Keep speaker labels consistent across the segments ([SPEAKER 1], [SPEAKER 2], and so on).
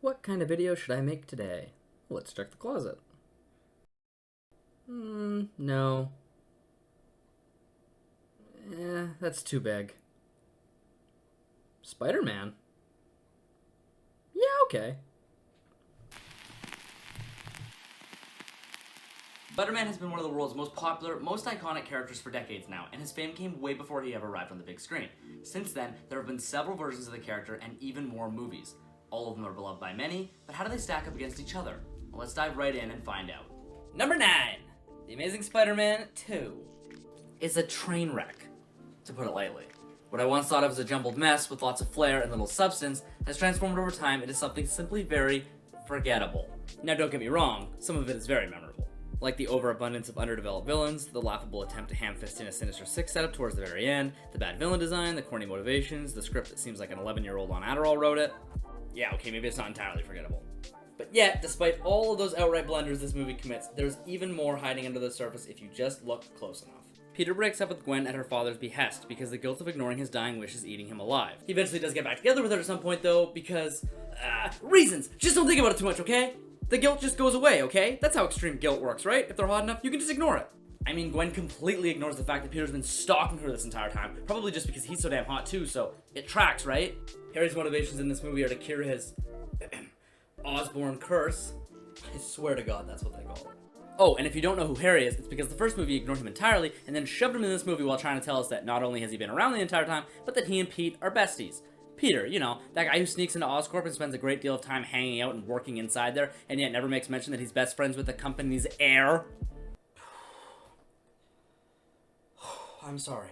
[SPEAKER 1] What kind of video should I make today? Let's check the closet. No. That's too big. Spider-Man? Yeah, okay.
[SPEAKER 2] Spider-Man has been one of the world's most popular, most iconic characters for decades now, and his fame came way before he ever arrived on the big screen. Since then, there have been several versions of the character and even more movies. All of them are beloved by many, but how do they stack up against each other? Well, let's dive right in and find out. Number 9! The Amazing Spider-Man 2 is a train wreck, to put it lightly. What I once thought of as a jumbled mess with lots of flair and little substance has transformed over time into something simply very forgettable. Now don't get me wrong, some of it is very memorable. Like the overabundance of underdeveloped villains, the laughable attempt to ham-fist in a Sinister Six setup towards the very end, the bad villain design, the corny motivations, the script that seems like an 11-year-old on Adderall wrote it. Yeah, okay, maybe it's not entirely forgettable. But yet, despite all of those outright blunders this movie commits, there's even more hiding under the surface if you just look close enough. Peter breaks up with Gwen at her father's behest because the guilt of ignoring his dying wish is eating him alive. He eventually does get back together with her at some point though, because, reasons! Just don't think about it too much, okay? The guilt just goes away, okay? That's how extreme guilt works, right? If they're hot enough, you can just ignore it. I mean, Gwen completely ignores the fact that Peter's been stalking her this entire time, probably just because he's so damn hot too, so it tracks, right? Harry's motivations in this movie are to cure his Osborn curse. I swear to God, that's what they call it. Oh, and if you don't know who Harry is, it's because the first movie ignored him entirely, and then shoved him in this movie while trying to tell us that not only has he been around the entire time, but that he and Pete are besties. Peter, you know, that guy who sneaks into Oscorp and spends a great deal of time hanging out and working inside there, and yet never makes mention that he's best friends with the company's heir. I'm sorry.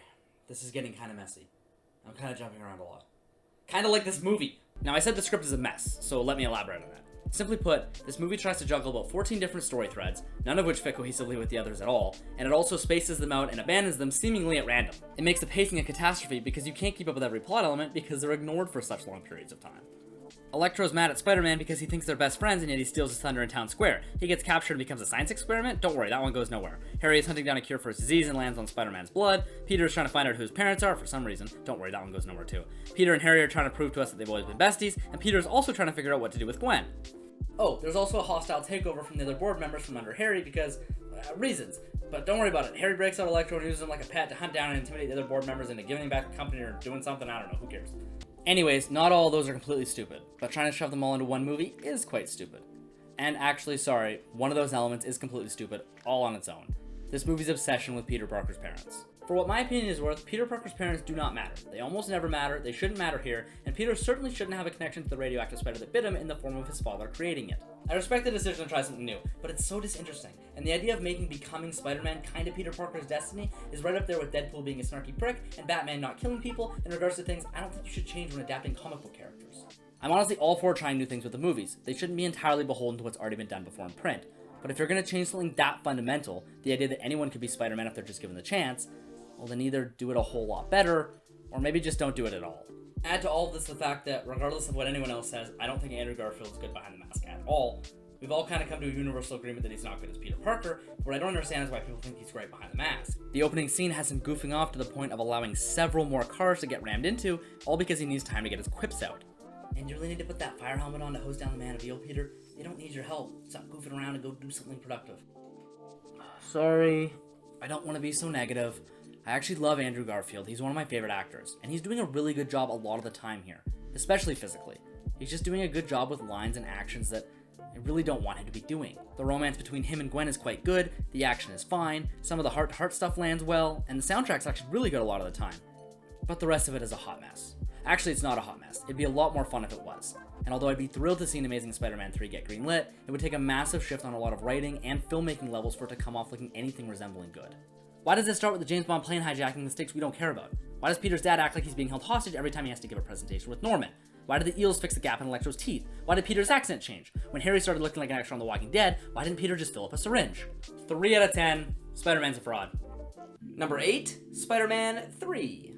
[SPEAKER 2] This is getting kind of messy. I'm kind of jumping around a lot. Kind of like this movie. Now, I said the script is a mess, so let me elaborate on that. Simply put, this movie tries to juggle about 14 different story threads, none of which fit cohesively with the others at all, and it also spaces them out and abandons them seemingly at random. It makes the pacing a catastrophe because you can't keep up with every plot element because they're ignored for such long periods of time. Electro's mad at Spider-Man because he thinks they're best friends and yet he steals his thunder in town square. He gets captured and becomes a science experiment? Don't worry, that one goes nowhere. Harry is hunting down a cure for his disease and lands on Spider-Man's blood. Peter is trying to find out who his parents are for some reason. Don't worry, that one goes nowhere too. Peter and Harry are trying to prove to us that they've always been besties, and Peter is also trying to figure out what to do with Gwen. Oh, there's also a hostile takeover from the other board members from under Harry because, reasons. But don't worry about it. Harry breaks out Electro and uses him like a pet to hunt down and intimidate the other board members into giving back the company or doing something, I don't know, who cares. Anyways, not all of those are completely stupid, but trying to shove them all into one movie is quite stupid. And actually, sorry, one of those elements is completely stupid, all on its own. This movie's obsession with Peter Parker's parents. For what my opinion is worth, Peter Parker's parents do not matter. They almost never matter, they shouldn't matter here, and Peter certainly shouldn't have a connection to the radioactive spider that bit him in the form of his father creating it. I respect the decision to try something new, but it's so disinteresting, and the idea of making becoming Spider-Man kind of Peter Parker's destiny is right up there with Deadpool being a snarky prick and Batman not killing people. In regards to things I don't think you should change when adapting comic book characters. I'm honestly all for trying new things with the movies. They shouldn't be entirely beholden to what's already been done before in print. But if you're going to change something that fundamental, the idea that anyone could be Spider-Man if they're just given the chance, well then either do it a whole lot better, or maybe just don't do it at all. Add to all of this the fact that, regardless of what anyone else says, I don't think Andrew Garfield is good behind the mask at all. We've all kind of come to a universal agreement that he's not good as Peter Parker, but what I don't understand is why people think he's great behind the mask. The opening scene has him goofing off to the point of allowing several more cars to get rammed into, all because he needs time to get his quips out. And you really need to put that fire helmet on to hose down the Man of Eel, Peter? They don't need your help. Stop goofing around and go do something productive. Sorry. I don't want to be so negative. I actually love Andrew Garfield. He's one of my favorite actors, and he's doing a really good job a lot of the time here, especially physically. He's just doing a good job with lines and actions that I really don't want him to be doing. The romance between him and Gwen is quite good, the action is fine, some of the heart-to-heart stuff lands well, and the soundtrack's actually really good a lot of the time. But the rest of it is a hot mess. Actually, it's not a hot mess. It'd be a lot more fun if it was. And although I'd be thrilled to see an Amazing Spider-Man 3 get greenlit, it would take a massive shift on a lot of writing and filmmaking levels for it to come off looking anything resembling good. Why does it start with the James Bond plane hijacking the stakes we don't care about? Why does Peter's dad act like he's being held hostage every time he has to give a presentation with Norman? Why did the eels fix the gap in Electro's teeth? Why did Peter's accent change? When Harry started looking like an extra on The Walking Dead, why didn't Peter just fill up a syringe? 3 out of 10, Spider-Man's a fraud. Number 8, Spider-Man 3.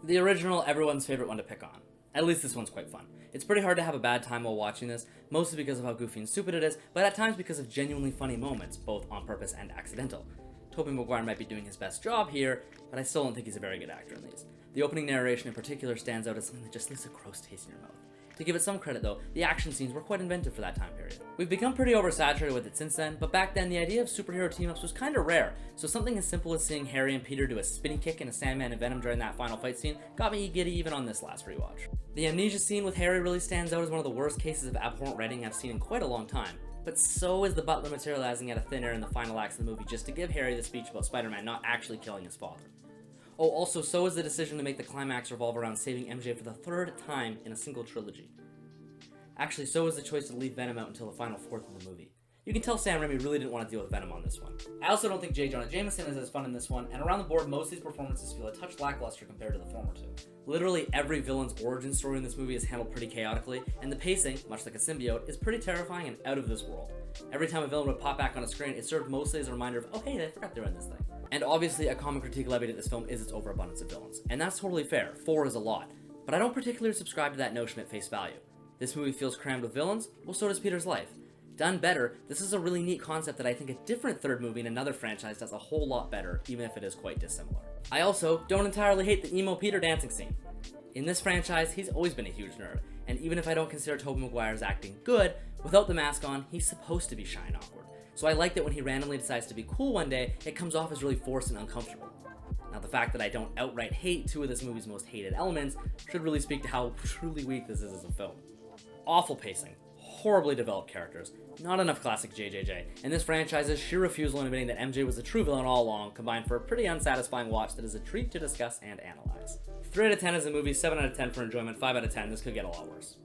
[SPEAKER 2] The original, everyone's favorite one to pick on. At least this one's quite fun. It's pretty hard to have a bad time while watching this, mostly because of how goofy and stupid it is, but at times because of genuinely funny moments, both on purpose and accidental. Tobey Maguire might be doing his best job here, but I still don't think he's a very good actor in these. The opening narration in particular stands out as something that just leaves a gross taste in your mouth. To give it some credit though, the action scenes were quite inventive for that time period. We've become pretty oversaturated with it since then, but back then the idea of superhero team-ups was kinda rare, so something as simple as seeing Harry and Peter do a spinning kick in a Sandman and Venom during that final fight scene got me giddy even on this last rewatch. The amnesia scene with Harry really stands out as one of the worst cases of abhorrent writing I've seen in quite a long time, but so is the butler materializing out of thin air in the final acts of the movie just to give Harry the speech about Spider-Man not actually killing his father. Oh, also, so is the decision to make the climax revolve around saving MJ for the third time in a single trilogy. Actually, so is the choice to leave Venom out until the final fourth of the movie. You can tell Sam Raimi really didn't want to deal with Venom on this one. I also don't think Jonah Jameson is as fun in this one, and around the board, most of these performances feel a touch lackluster compared to the former two. Literally every villain's origin story in this movie is handled pretty chaotically, and the pacing, much like a symbiote, is pretty terrifying and out of this world. Every time a villain would pop back on a screen, it served mostly as a reminder of, oh hey, I forgot they were in this thing. And obviously, a common critique levied at this film is its overabundance of villains, and that's totally fair. 4 is a lot, but I don't particularly subscribe to that notion at face value. This movie feels crammed with villains, well so does Peter's life. Done better, this is a really neat concept that I think a different third movie in another franchise does a whole lot better, even if it is quite dissimilar. I also don't entirely hate the emo Peter dancing scene. In this franchise, he's always been a huge nerd, and even if I don't consider Tobey Maguire's acting good, without the mask on, he's supposed to be shy and awkward. So I like that when he randomly decides to be cool one day, it comes off as really forced and uncomfortable. Now the fact that I don't outright hate 2 of this movie's most hated elements should really speak to how truly weak this is as a film. Awful pacing, horribly developed characters, not enough classic JJJ, and this franchise's sheer refusal in admitting that MJ was the true villain all along combined for a pretty unsatisfying watch that is a treat to discuss and analyze. 3 out of 10 is a movie, 7 out of 10 for enjoyment, 5 out of 10, this could get a lot worse.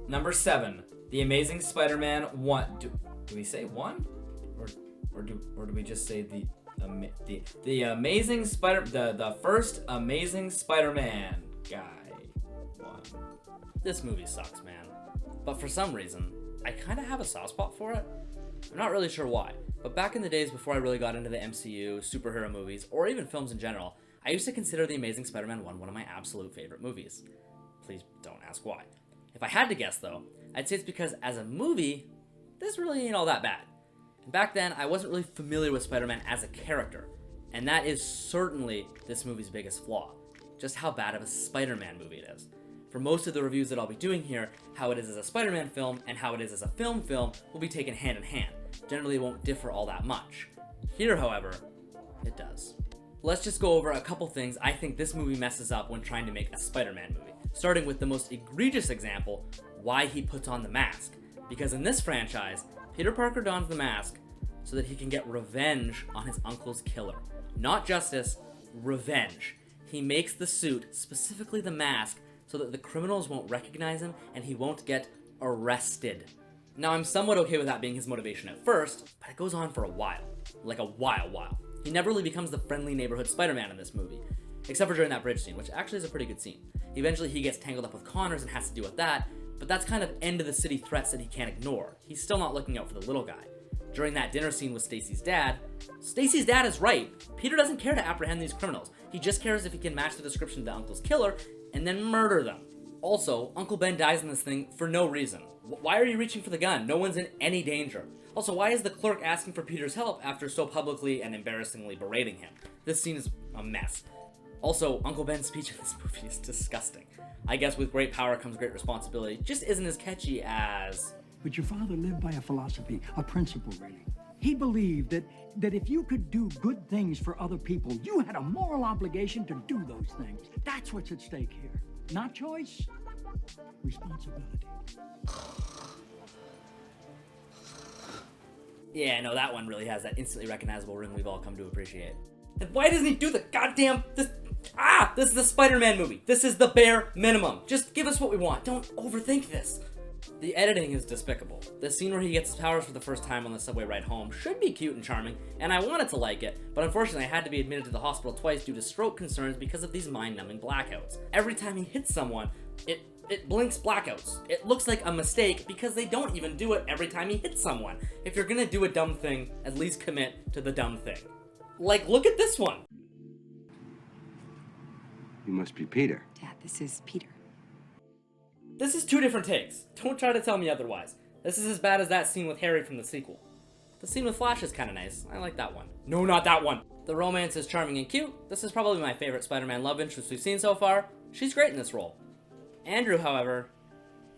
[SPEAKER 3] Number 7, The Amazing Spider-Man 1. Do we say 1? Or do we just say the Amazing Spider, the first Amazing Spider-Man guy 1?
[SPEAKER 2] This movie sucks, man. But for some reason, I kind of have a soft spot for it. I'm not really sure why, but back in the days before I really got into the MCU, superhero movies, or even films in general, I used to consider The Amazing Spider-Man 1 one of my absolute favorite movies. Please don't ask why. If I had to guess though, I'd say it's because as a movie, this really ain't all that bad. And back then, I wasn't really familiar with Spider-Man as a character, and that is certainly this movie's biggest flaw, just how bad of a Spider-Man movie it is. For most of the reviews that I'll be doing here, how it is as a Spider-Man film and how it is as a film will be taken hand in hand. Generally, it won't differ all that much. Here, however, it does. Let's just go over a couple things I think this movie messes up when trying to make a Spider-Man movie. Starting with the most egregious example, why he puts on the mask. Because in this franchise, Peter Parker dons the mask so that he can get revenge on his uncle's killer. Not justice, revenge. He makes the suit, specifically the mask, so that the criminals won't recognize him and he won't get arrested. Now, I'm somewhat okay with that being his motivation at first, but it goes on for a while. Like a while. He never really becomes the friendly neighborhood Spider-Man in this movie, except for during that bridge scene, which actually is a pretty good scene. Eventually, he gets tangled up with Connors and has to deal with that, but that's kind of end of the city threats that he can't ignore. He's still not looking out for the little guy. During that dinner scene with Stacy's dad is right. Peter doesn't care to apprehend these criminals. He just cares if he can match the description of the uncle's killer and then murder them. Also, Uncle Ben dies in this thing for no reason. Why are you reaching for the gun? No one's in any danger. Also, why is the clerk asking for Peter's help after so publicly and embarrassingly berating him? This scene is a mess. Also, Uncle Ben's speech in this movie is disgusting. I guess with great power comes great responsibility. Just isn't as catchy as...
[SPEAKER 4] But your father lived by a philosophy, a principle, really. He believed that if you could do good things for other people, you had a moral obligation to do those things. That's what's at stake here. Not choice, responsibility.
[SPEAKER 2] Yeah, no, that one really has that instantly recognizable ring we've all come to appreciate. And why doesn't he do the goddamn... This is the Spider-Man movie. This is the bare minimum. Just give us what we want. Don't overthink this. The editing is despicable. The scene where he gets his powers for the first time on the subway ride home should be cute and charming, and I wanted to like it, but unfortunately I had to be admitted to the hospital twice due to stroke concerns because of these mind-numbing blackouts. Every time he hits someone, it blinks blackouts. It looks like a mistake because they don't even do it every time he hits someone. If you're gonna do a dumb thing, at least commit to the dumb thing. Like, look at this one.
[SPEAKER 5] You must be Peter.
[SPEAKER 6] Dad, this is Peter.
[SPEAKER 2] This is 2 different takes. Don't try to tell me otherwise. This is as bad as that scene with Harry from the sequel. The scene with Flash is kind of nice. I like that one. No, not that one. The romance is charming and cute. This is probably my favorite Spider-Man love interest we've seen so far. She's great in this role. Andrew, however,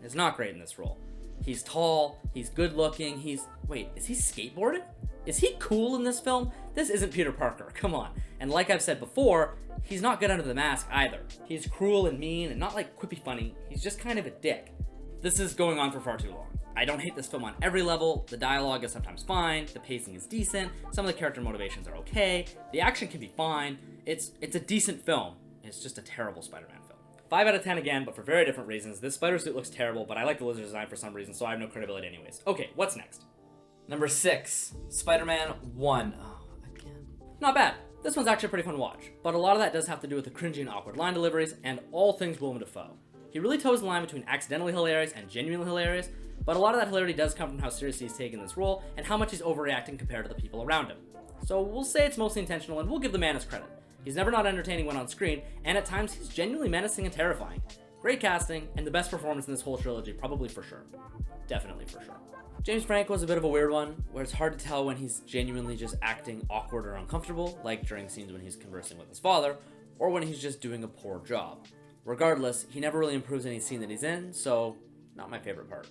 [SPEAKER 2] is not great in this role. He's tall, he's good looking, wait, is he skateboarding? Is he cool in this film? This isn't Peter Parker, come on. And like I've said before, he's not good under the mask either. He's cruel and mean and not like quippy funny, he's just kind of a dick. This is going on for far too long. I don't hate this film on every level, the dialogue is sometimes fine, the pacing is decent, some of the character motivations are okay, the action can be fine, it's a decent film, it's just a terrible Spider-Man film. 5 out of 10 again, but for very different reasons. This spider suit looks terrible, but I like the lizard design for some reason, so I have no credibility anyways. Okay, what's next?
[SPEAKER 3] Number 6, Spider-Man 1. Oh, again.
[SPEAKER 2] Not bad. This one's actually a pretty fun to watch, but a lot of that does have to do with the cringy and awkward line deliveries, and all things Willem Dafoe. He really toes the line between accidentally hilarious and genuinely hilarious, but a lot of that hilarity does come from how seriously he's taking this role, and how much he's overreacting compared to the people around him. So we'll say it's mostly intentional, and we'll give the man his credit. He's never not entertaining when on screen, and at times he's genuinely menacing and terrifying. Great casting, and the best performance in this whole trilogy, probably for sure. Definitely for sure. James Franco's a bit of a weird one, where it's hard to tell when he's genuinely just acting awkward or uncomfortable, like during scenes when he's conversing with his father, or when he's just doing a poor job. Regardless, he never really improves any scene that he's in, so not my favorite part.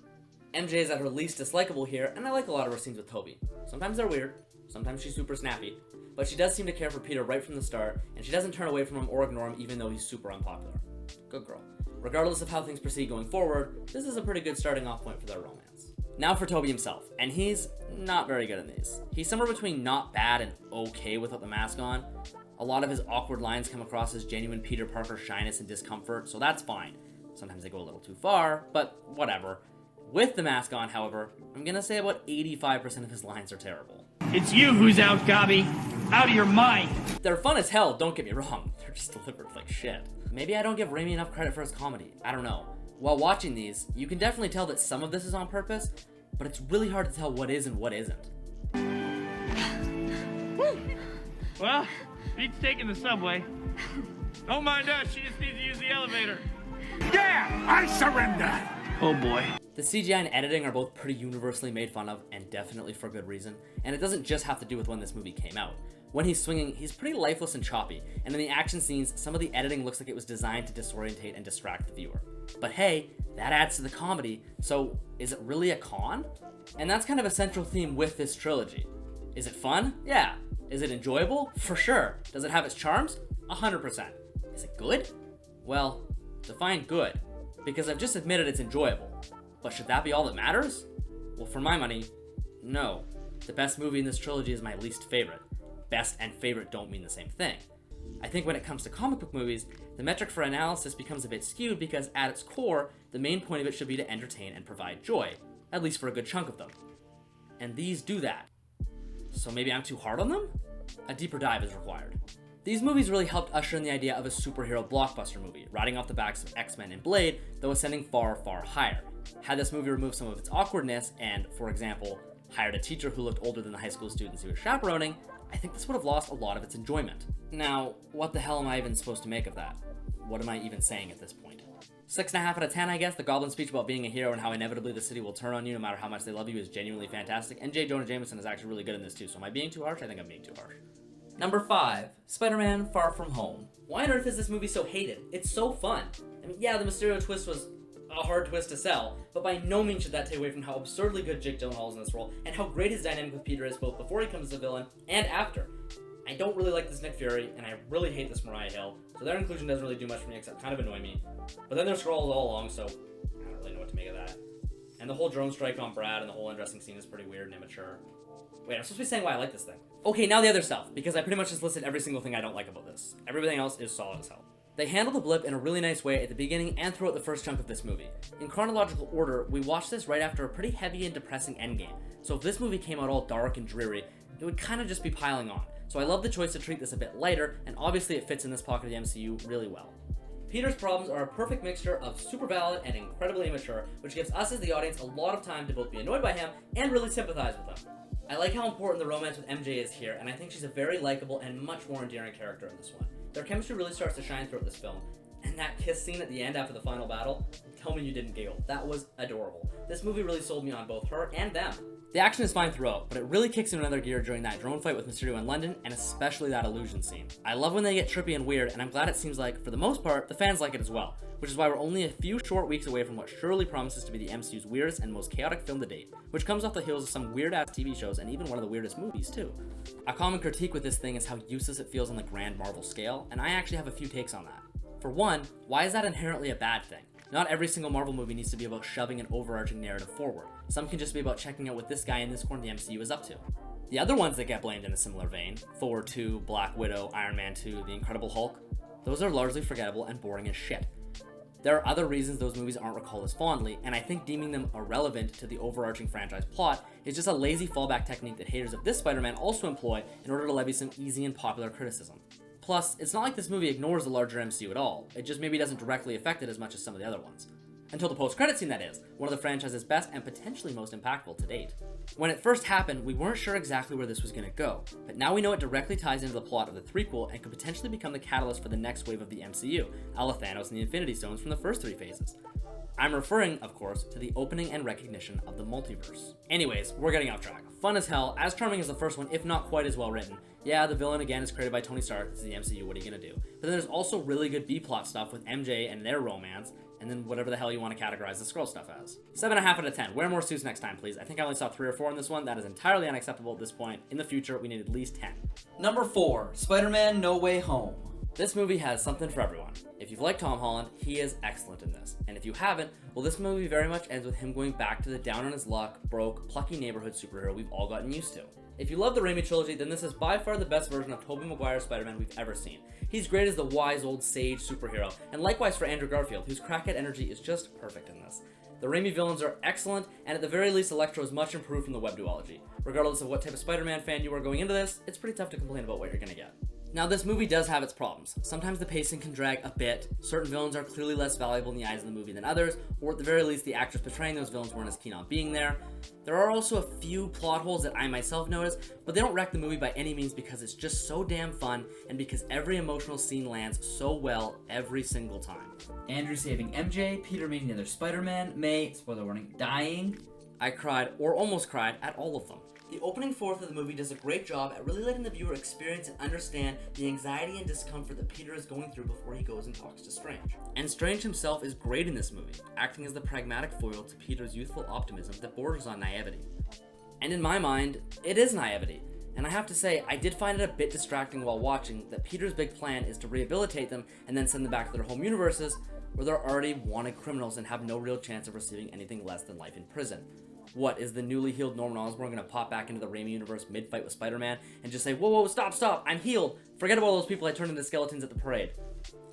[SPEAKER 2] MJ is at her least dislikable here, and I like a lot of her scenes with Toby. Sometimes they're weird, sometimes she's super snappy, but she does seem to care for Peter right from the start, and she doesn't turn away from him or ignore him even though he's super unpopular. Good girl. Regardless of how things proceed going forward, this is a pretty good starting off point for their romance. Now for Toby himself, and he's not very good in these. He's somewhere between not bad and okay without the mask on. A lot of his awkward lines come across as genuine Peter Parker shyness and discomfort, so that's fine. Sometimes they go a little too far, but whatever. With the mask on, however, I'm gonna say about 85% of his lines are terrible.
[SPEAKER 5] It's you who's out, Gobby. Out of your mind.
[SPEAKER 2] They're fun as hell, don't get me wrong. They're just delivered like shit. Maybe I don't give Raimi enough credit for his comedy. I don't know. While watching these, you can definitely tell that some of this is on purpose, but it's really hard to tell what is and what isn't.
[SPEAKER 5] Well, beats taking the subway. Don't mind us, she just needs to use the elevator.
[SPEAKER 6] Yeah, I surrender.
[SPEAKER 5] Oh boy.
[SPEAKER 2] The CGI and editing are both pretty universally made fun of, and definitely for good reason, and it doesn't just have to do with when this movie came out. When he's swinging, he's pretty lifeless and choppy, and in the action scenes, some of the editing looks like it was designed to disorientate and distract the viewer. But hey, that adds to the comedy, so is it really a con? And that's kind of a central theme with this trilogy. Is it fun? Yeah. Is it enjoyable? For sure. Does it have its charms? 100%. Is it good? Well, define good, because I've just admitted it's enjoyable. But should that be all that matters? Well, for my money, no. The best movie in this trilogy is my least favorite. Best and favorite don't mean the same thing. I think when it comes to comic book movies, the metric for analysis becomes a bit skewed because at its core, the main point of it should be to entertain and provide joy, at least for a good chunk of them. And these do that. So maybe I'm too hard on them? A deeper dive is required. These movies really helped usher in the idea of a superhero blockbuster movie, riding off the backs of X-Men and Blade, though ascending far, far higher. Had this movie removed some of its awkwardness and, for example, hired a teacher who looked older than the high school students he was chaperoning, I think this would have lost a lot of its enjoyment. Now, what the hell am I even supposed to make of that? What am I even saying at this point? 6.5 out of 10, I guess. The Goblin speech about being a hero and how inevitably the city will turn on you no matter how much they love you is genuinely fantastic, and Jonah Jameson is actually really good in this too, so am I being too harsh? I think I'm being too harsh.
[SPEAKER 3] Number 5, Spider-Man Far From Home.
[SPEAKER 2] Why on earth is this movie so hated? It's so fun. I mean, yeah, the Mysterio twist was a hard twist to sell, but by no means should that take away from how absurdly good Jake Gyllenhaal is in this role, and how great his dynamic with Peter is both before he becomes a villain and after. I don't really like this Nick Fury, and I really hate this Mariah Hill, so their inclusion doesn't really do much for me except kind of annoy me. But then their scrolls all along, so I don't really know what to make of that. And the whole drone strike on Brad and the whole undressing scene is pretty weird and immature. Wait, I'm supposed to be saying why I like this thing. Okay, now the other stuff, because I pretty much just listed every single thing I don't like about this. Everything else is solid as hell. They handle the blip in a really nice way at the beginning and throughout the first chunk of this movie. In chronological order, we watched this right after a pretty heavy and depressing endgame, so if this movie came out all dark and dreary, it would kind of just be piling on. So I love the choice to treat this a bit lighter, and obviously it fits in this pocket of the MCU really well. Peter's problems are a perfect mixture of super valid and incredibly immature, which gives us as the audience a lot of time to both be annoyed by him and really sympathize with him. I like how important the romance with MJ is here, and I think she's a very likable and much more endearing character in this one. Their chemistry really starts to shine throughout this film, And that kiss scene at the end after the final battle, tell me you didn't giggle. That was adorable. This movie really sold me on both her and them. The action is fine throughout, but it really kicks in another gear during that drone fight with Mysterio in London, and especially that illusion scene. I love when they get trippy and weird, and I'm glad it seems like, for the most part, the fans like it as well, which is why we're only a few short weeks away from what surely promises to be the MCU's weirdest and most chaotic film to date, which comes off the heels of some weird-ass TV shows and even one of the weirdest movies, too. A common critique with this thing is how useless it feels on the grand Marvel scale, and I actually have a few takes on that. For one, why is that inherently a bad thing? Not every single Marvel movie needs to be about shoving an overarching narrative forward. Some can just be about checking out what this guy in this corner of the MCU is up to. The other ones that get blamed in a similar vein, Thor 2, Black Widow, Iron Man 2, The Incredible Hulk, those are largely forgettable and boring as shit. There are other reasons those movies aren't recalled as fondly, and I think deeming them irrelevant to the overarching franchise plot is just a lazy fallback technique that haters of this Spider-Man also employ in order to levy some easy and popular criticism. Plus, it's not like this movie ignores the larger MCU at all, it just maybe doesn't directly affect it as much as some of the other ones. Until the post-credit scene, that is, one of the franchise's best and potentially most impactful to date. When it first happened, we weren't sure exactly where this was going to go, but now we know it directly ties into the plot of the threequel and could potentially become the catalyst for the next wave of the MCU, a la Thanos and the Infinity Stones from the first three phases. I'm referring, of course, to the opening and recognition of the multiverse. Anyways, we're getting off track. Fun as hell, as charming as the first one, if not quite as well written. Yeah, the villain again is created by Tony Stark, it's the MCU, what are you gonna do? But then there's also really good B-plot stuff with MJ and their romance, and then whatever the hell you want to categorize the Skrull stuff as. 7.5 out of 10. Wear more suits next time, please. I think I only saw 3 or 4 in this one. That is entirely unacceptable at this point. In the future, we need at least 10.
[SPEAKER 3] Number 4, Spider-Man No Way Home.
[SPEAKER 2] This movie has something for everyone. If you've liked Tom Holland, he is excellent in this. And if you haven't, well, this movie very much ends with him going back to the down on his luck, broke, plucky neighborhood superhero we've all gotten used to. If you love the Raimi trilogy, then this is by far the best version of Tobey Maguire's Spider-Man we've ever seen. He's great as the wise old sage superhero, and likewise for Andrew Garfield, whose crackhead energy is just perfect in this. The Raimi villains are excellent, and at the very least, Electro is much improved from the web duology. Regardless of what type of Spider-Man fan you are going into this, it's pretty tough to complain about what you're gonna get. Now, this movie does have its problems. Sometimes the pacing can drag a bit, certain villains are clearly less valuable in the eyes of the movie than others, or at the very least, the actors portraying those villains weren't as keen on being there. There are also a few plot holes that I myself noticed, but they don't wreck the movie by any means because it's just so damn fun, and because every emotional scene lands so well every single time.
[SPEAKER 3] Andrew saving MJ, Peter meeting the other Spider-Man, May, spoiler warning, dying.
[SPEAKER 2] I cried, or almost cried, at all of them. The opening fourth of the movie does a great job at really letting the viewer experience and understand the anxiety and discomfort that Peter is going through before he goes and talks to Strange. And Strange himself is great in this movie, acting as the pragmatic foil to Peter's youthful optimism that borders on naivety. And in my mind, it is naivety. And I have to say, I did find it a bit distracting while watching that Peter's big plan is to rehabilitate them and then send them back to their home universes where they're already wanted criminals and have no real chance of receiving anything less than life in prison. What, is the newly healed Norman Osborn gonna pop back into the Raimi universe mid-fight with Spider-Man and just say, whoa, stop, I'm healed, forget about all those people I turned into skeletons at the parade?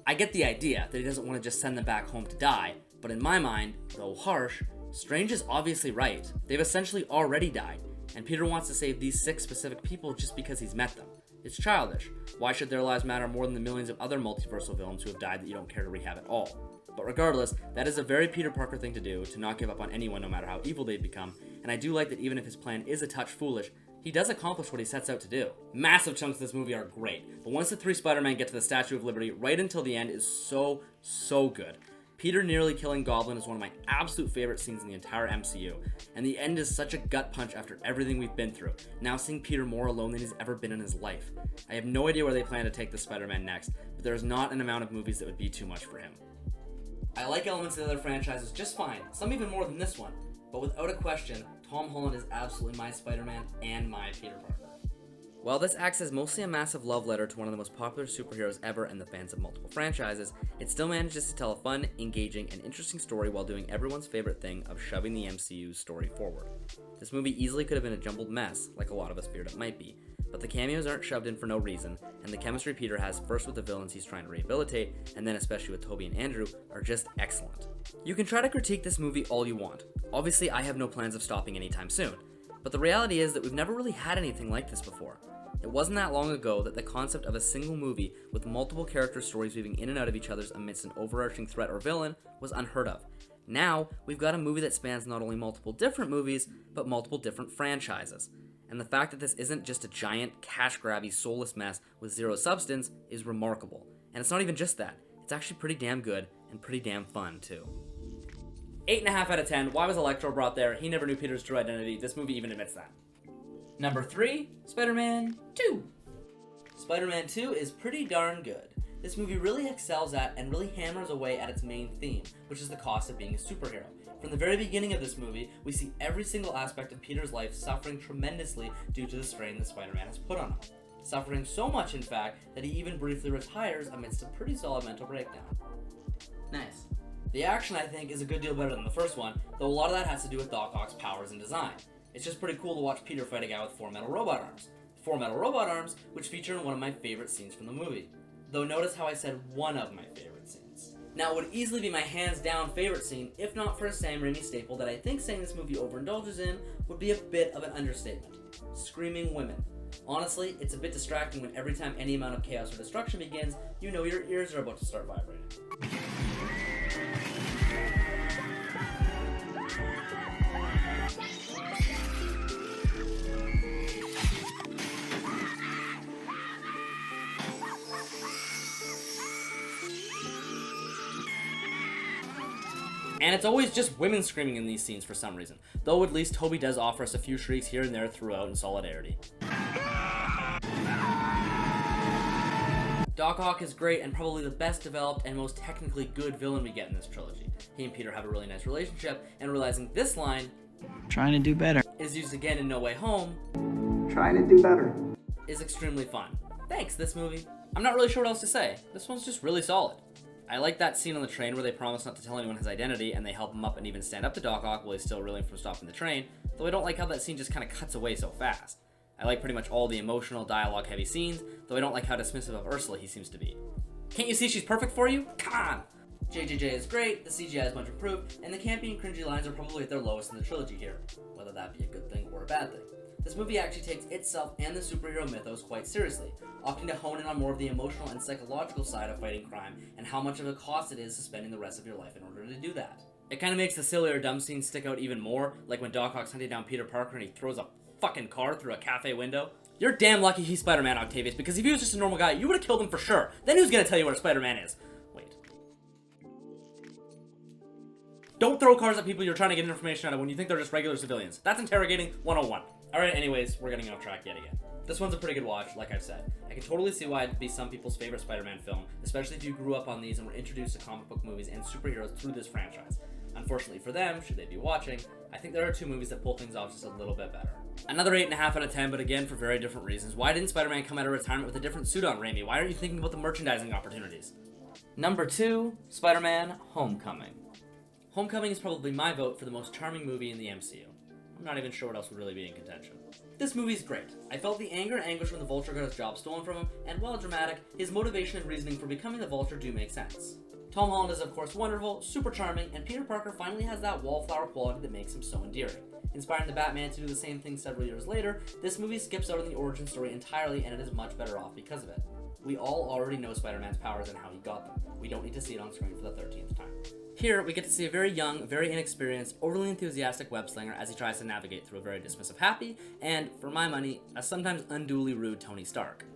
[SPEAKER 2] I get the idea that he doesn't want to just send them back home to die, but in my mind, though harsh, Strange is obviously right. They've essentially already died, and Peter wants to save these 6 specific people just because he's met them. It's childish. Why should their lives matter more than the millions of other multiversal villains who have died that you don't care to rehab at all? But regardless, that is a very Peter Parker thing to do, to not give up on anyone no matter how evil they've become, and I do like that even if his plan is a touch foolish, he does accomplish what he sets out to do. Massive chunks of this movie are great, but once the 3 Spider-Men get to the Statue of Liberty, right until the end is so good. Peter nearly killing Goblin is one of my absolute favorite scenes in the entire MCU, and the end is such a gut punch after everything we've been through, now seeing Peter more alone than he's ever been in his life. I have no idea where they plan to take the Spider-Man next, but there is not an amount of movies that would be too much for him. I like elements of the other franchises just fine, some even more than this one, but without a question, Tom Holland is absolutely my Spider-Man and my Peter Parker. While this acts as mostly a massive love letter to one of the most popular superheroes ever and the fans of multiple franchises, it still manages to tell a fun, engaging, and interesting story while doing everyone's favorite thing of shoving the MCU's story forward. This movie easily could have been a jumbled mess, like a lot of us feared it might be, but the cameos aren't shoved in for no reason, and the chemistry Peter has first with the villains he's trying to rehabilitate, and then especially with Toby and Andrew, are just excellent. You can try to critique this movie all you want. Obviously, I have no plans of stopping anytime soon, but the reality is that we've never really had anything like this before. It wasn't that long ago that the concept of a single movie with multiple character stories weaving in and out of each other's amidst an overarching threat or villain was unheard of. Now, we've got a movie that spans not only multiple different movies, but multiple different franchises. And the fact that this isn't just a giant, cash-grabby, soulless mess with zero substance is remarkable. And it's not even just that. It's It's actually pretty damn good and pretty damn fun, too. 8.5 out of 10. Why was Electro brought there? He never knew Peter's true identity. This movie even admits that. Number 3, Spider-Man 2. Spider-Man 2 is pretty darn good. This movie really excels at and really hammers away at its main theme, which is the cost of being a superhero. From the very beginning of this movie, we see every single aspect of Peter's life suffering tremendously due to the strain that Spider-Man has put on him. Suffering so much, in fact, that he even briefly retires amidst a pretty solid mental breakdown.
[SPEAKER 1] Nice.
[SPEAKER 2] The action, I think, is a good deal better than the first one, though a lot of that has to do with Doc Ock's powers and design. It's just pretty cool to watch Peter fight a guy with 4 metal robot arms. 4 metal robot arms, which feature in one of my favorite scenes from the movie. Though notice how I said one of my favorite scenes. Now, it would easily be my hands-down favorite scene, if not for a Sam Raimi staple that I think saying this movie overindulges in would be a bit of an understatement. Screaming women. Honestly, it's a bit distracting when every time any amount of chaos or destruction begins, you know your ears are about to start vibrating. And it's always just women screaming in these scenes for some reason, though at least Toby does offer us a few shrieks here and there throughout in solidarity. Doc Ock is great and probably the best developed and most technically good villain we get in this trilogy. He and Peter have a really nice relationship, and realizing this line,
[SPEAKER 7] trying to do better,
[SPEAKER 2] is used again in No Way Home,
[SPEAKER 7] trying to do better,
[SPEAKER 2] is extremely fun. Thanks, this movie. I'm not really sure what else to say. This one's just really solid. I like that scene on the train where they promise not to tell anyone his identity and they help him up and even stand up to Doc Ock while he's still reeling from stopping the train, though I don't like how that scene just kind of cuts away so fast. I like pretty much all the emotional, dialogue-heavy scenes, though I don't like how dismissive of Ursula he seems to be. Can't you see she's perfect for you? Come on! JJJ is great, the CGI is much improved, and the campy and cringy lines are probably at their lowest in the trilogy here, whether that be a good thing or a bad thing. This movie actually takes itself and the superhero mythos quite seriously, opting to hone in on more of the emotional and psychological side of fighting crime and how much of a cost it is to spending the rest of your life in order to do that. It kind of makes the silly or dumb scenes stick out even more, like when Doc Ock's hunting down Peter Parker and he throws a fucking car through a cafe window. You're damn lucky he's Spider-Man, Octavius, because if he was just a normal guy, you would have killed him for sure. Then who's gonna tell you where Spider-Man is? Wait. Don't throw cars at people you're trying to get information out of when you think they're just regular civilians. That's interrogating 101. Alright, anyways, we're getting off track yet again. This one's a pretty good watch, like I've said. I can totally see why it'd be some people's favorite Spider-Man film, especially if you grew up on these and were introduced to comic book movies and superheroes through this franchise. Unfortunately for them, should they be watching, I think there are 2 movies that pull things off just a little bit better. Another 8.5 out of 10, but again, for very different reasons. Why didn't Spider-Man come out of retirement with a different suit on, Raimi? Why aren't you thinking about the merchandising opportunities? Number 2, Spider-Man Homecoming. Homecoming is probably my vote for the most charming movie in the MCU. I'm not even sure what else would really be in contention. This movie's great. I felt the anger and anguish when the Vulture got his job stolen from him, and while dramatic, his motivation and reasoning for becoming the Vulture do make sense. Tom Holland is of course wonderful, super charming, and Peter Parker finally has that wallflower quality that makes him so endearing. Inspiring the Batman to do the same thing several years later, this movie skips out on the origin story entirely, and it is much better off because of it. We all already know Spider-Man's powers and how he got them. We don't need to see it on screen for the 13th time. Here, we get to see a very young, very inexperienced, overly enthusiastic web-slinger as he tries to navigate through a very dismissive Happy, and, for my money, a sometimes unduly rude Tony Stark.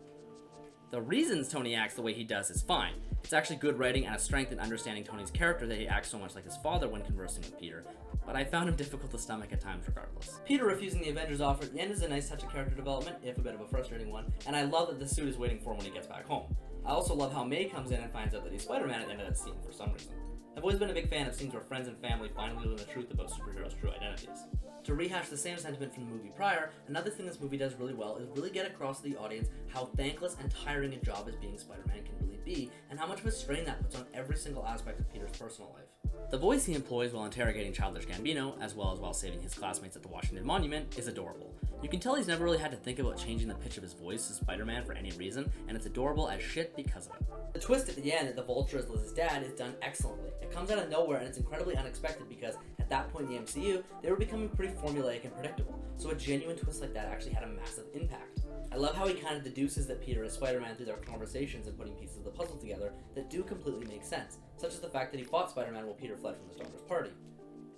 [SPEAKER 2] The reasons Tony acts the way he does is fine. It's actually good writing and a strength in understanding Tony's character that he acts so much like his father when conversing with Peter, but I found him difficult to stomach at times regardless. Peter refusing the Avengers offer at the end is a nice touch of character development, if a bit of a frustrating one, and I love that the suit is waiting for him when he gets back home. I also love how May comes in and finds out that he's Spider-Man at the end of that scene for some reason. I've always been a big fan of scenes where friends and family finally learn the truth about superheroes' true identities. To rehash the same sentiment from the movie prior, another thing this movie does really well is really get across to the audience how thankless and tiring a job as being Spider-Man can really be, and how much of a strain that puts on every single aspect of Peter's personal life. The voice he employs while interrogating Childish Gambino, as well as while saving his classmates at the Washington Monument, is adorable. You can tell he's never really had to think about changing the pitch of his voice as Spider-Man for any reason, and it's adorable as shit because of it. The twist at the end that the Vulture is Liz's dad is done excellently. It comes out of nowhere and it's incredibly unexpected because at that point in the MCU, they were becoming pretty formulaic and predictable, so a genuine twist like that actually had a massive impact. I love how he kind of deduces that Peter is Spider-Man through their conversations and putting pieces of the puzzle together that do completely make sense, such as the fact that he fought Spider-Man while Peter fled from his daughter's party.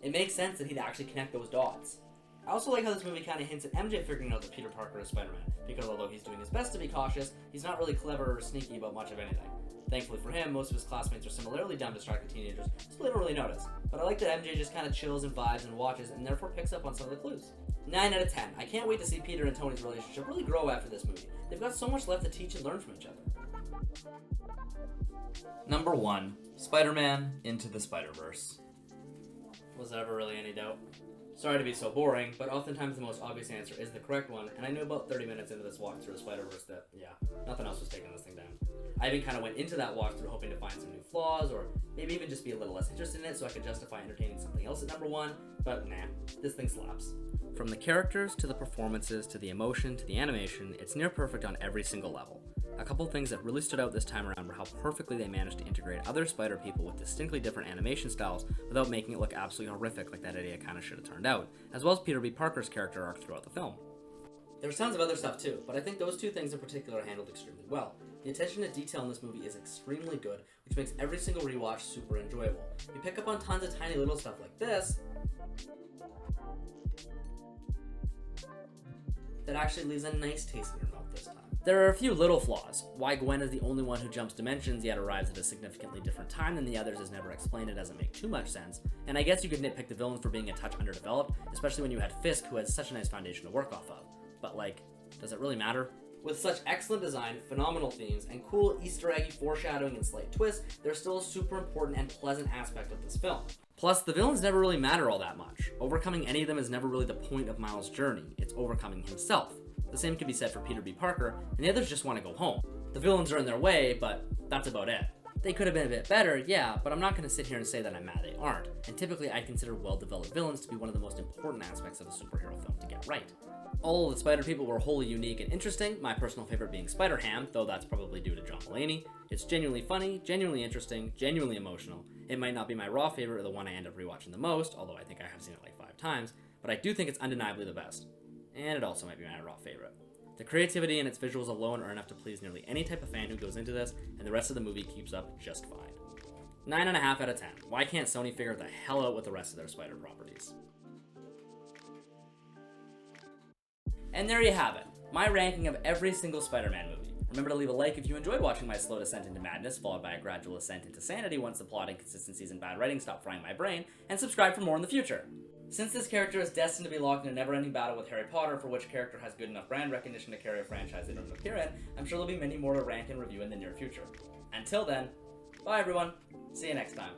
[SPEAKER 2] It makes sense that he'd actually connect those dots. I also like how this movie kind of hints at MJ figuring out that Peter Parker is Spider-Man, because although he's doing his best to be cautious, he's not really clever or sneaky about much of anything. Thankfully for him, most of his classmates are similarly dumb, distracted teenagers, so they don't really notice. But I like that MJ just kind of chills and vibes and watches, and therefore picks up on some of the clues. 9 out of 10. I can't wait to see Peter and Tony's relationship really grow after this movie. They've got so much left to teach and learn from each other.
[SPEAKER 3] Number 1, Spider-Man Into the Spider-Verse.
[SPEAKER 2] Was there ever really any doubt? Sorry to be so boring, but oftentimes the most obvious answer is the correct one, and I knew about 30 minutes into this walk through of Spider-Verse that, yeah, nothing else was taking this thing down. I even kind of went into that walkthrough hoping to find some new flaws, or maybe even just be a little less interested in it so I could justify entertaining something else at number 1, but nah, this thing slaps. From the characters, to the performances, to the emotion, to the animation, it's near perfect on every single level. A couple things that really stood out this time around were how perfectly they managed to integrate other Spider people with distinctly different animation styles without making it look absolutely horrific like that idea kind of should have turned out, as well as Peter B. Parker's character arc throughout the film. There was tons of other stuff too, but I think those two things in particular are handled extremely well. The attention to detail in this movie is extremely good, which makes every single rewatch super enjoyable. You pick up on tons of tiny little stuff like this that actually leaves a nice taste in your mouth this time. There are a few little flaws. Why Gwen is the only one who jumps dimensions yet arrives at a significantly different time than the others is never explained. It doesn't make too much sense. And I guess you could nitpick the villain for being a touch underdeveloped, especially when you had Fisk, who has such a nice foundation to work off of. But like, does it really matter? With such excellent design, phenomenal themes, and cool Easter eggy foreshadowing and slight twists, there's still a super important and pleasant aspect of this film. Plus, the villains never really matter all that much. Overcoming any of them is never really the point of Miles' journey. It's overcoming himself. The same can be said for Peter B. Parker, and the others just want to go home. The villains are in their way, but that's about it. They could have been a bit better, yeah, but I'm not going to sit here and say that I'm mad they aren't. And typically I consider well-developed villains to be one of the most important aspects of a superhero film to get right. All of the Spider people were wholly unique and interesting, my personal favorite being Spider-Ham, though that's probably due to John Mulaney. It's genuinely funny, genuinely interesting, genuinely emotional. It might not be my raw favorite or the one I end up rewatching the most, although I think I have seen it like 5 times, but I do think it's undeniably the best. And it also might be my raw favorite. The creativity and its visuals alone are enough to please nearly any type of fan who goes into this, and the rest of the movie keeps up just fine. 9.5 out of 10. Why can't Sony figure the hell out with the rest of their Spider properties? And there you have it, my ranking of every single Spider-Man movie. Remember to leave a like if you enjoyed watching my slow descent into madness, followed by a gradual ascent into sanity once the plot inconsistencies and bad writing stop frying my brain, and subscribe for more in the future. Since this character is destined to be locked in a never-ending battle with Harry Potter, for which character has good enough brand recognition to carry a franchise they don't appear in, I'm sure there'll be many more to rank and review in the near future. Until then, bye everyone, see you next time.